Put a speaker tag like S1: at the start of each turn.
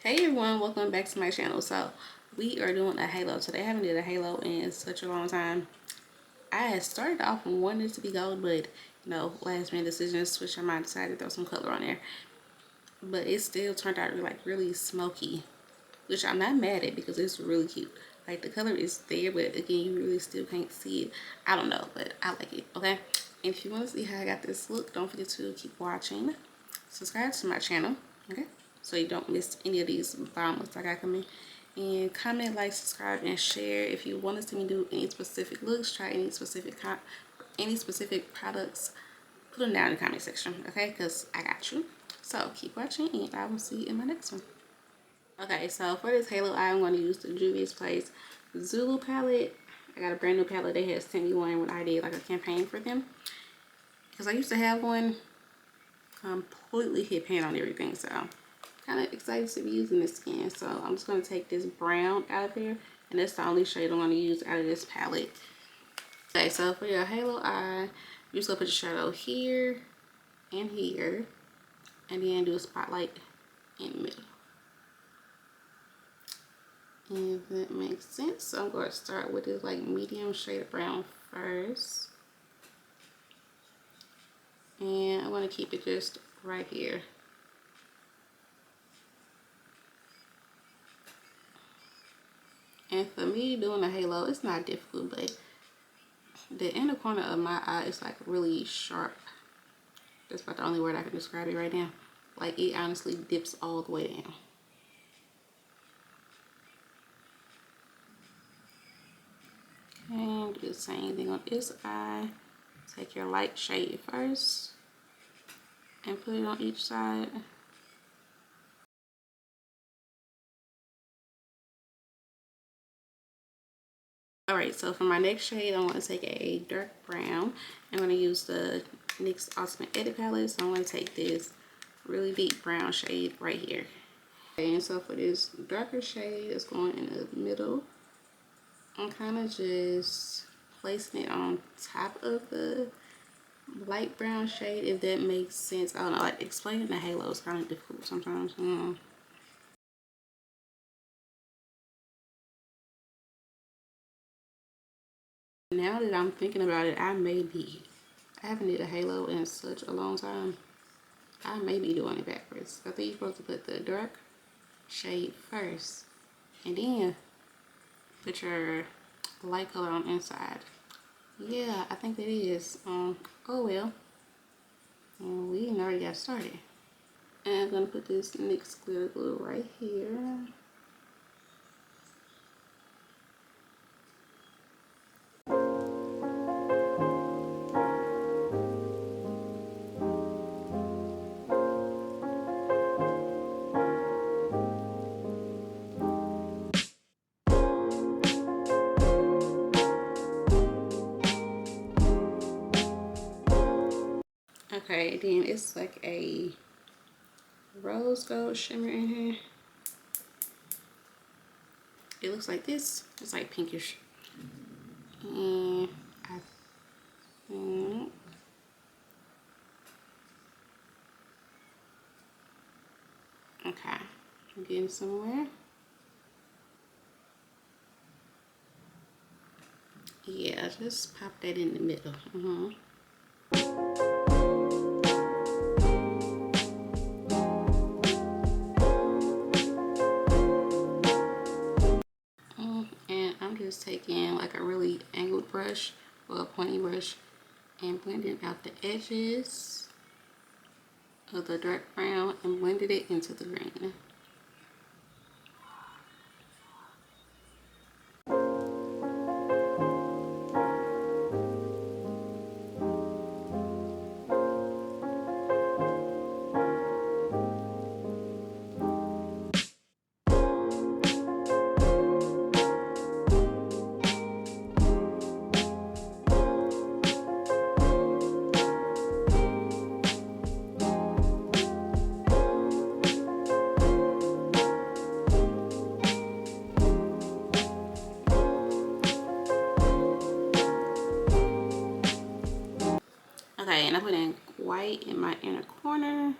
S1: Hey everyone, welcome back to my channel. So we are doing a halo today. I haven't did a halo in such a long time. I had started off and wanted it to be gold, but you know, last minute decision, switch my mind, decided to throw some color on there. But it still turned out like really smoky, which I'm not mad at because it's really cute. Like the color is there, but again, you really still can't see it. I don't know, but I like it. Okay, and if you want to see how I got this look, don't forget to keep watching. Subscribe to my channel. Okay, so you don't miss any of these bomb looks I got coming. And comment, like, subscribe, and share. If you want to see me do any specific looks, try any specific products, put them down in the comment section, okay? Because I got you. So keep watching, and I will see you in my next one. Okay, so for this halo eye, I'm going to use the Juvias Place Zulu palette. I got a brand new palette. They had sent me one when I did like a campaign for them, because I used to have one completely hit pan on everything, so kind of excited to be using this again. So I'm just going to take this brown out of here, and that's the only shade I'm going to use out of this palette. Okay, so for your halo eye, you're just going to put your shadow here and here, and then do a spotlight in the middle. If that makes sense. So I'm going to start with this like medium shade of brown first, and I'm going to keep it just right here. And for me, doing a halo, it's not difficult, but the inner corner of my eye is like really sharp. That's about the only word I can describe it right now. Like it honestly dips all the way down. And do the same thing on this eye. Take your light shade first and put it on each side. Alright, so for my next shade, I'm going to take a dark brown. I'm going to use the NYX Ultimate Edit palette. So I'm going to take this really deep brown shade right here. And so for this darker shade, it's going in the middle. I'm kind of just placing it on top of the light brown shade, if that makes sense. I don't know, like explaining the halo is kind of difficult sometimes. Now that I'm thinking about it, I haven't did a halo in such a long time. I may be doing it backwards. I think you're supposed to put the dark shade first and then put your light color on the inside. Yeah, I think that is. Oh well. We already got started. And I'm gonna put this NYX glitter glue right here. Okay, then it's like a rose gold shimmer in here. It looks like this. It's like pinkish. And I think okay, I'm getting somewhere. Yeah, just pop that in the middle. And I'm just taking like a really angled brush or a pointy brush and blending out the edges of the dark brown and blended it into the green. Okay, and I put in white in my inner corner.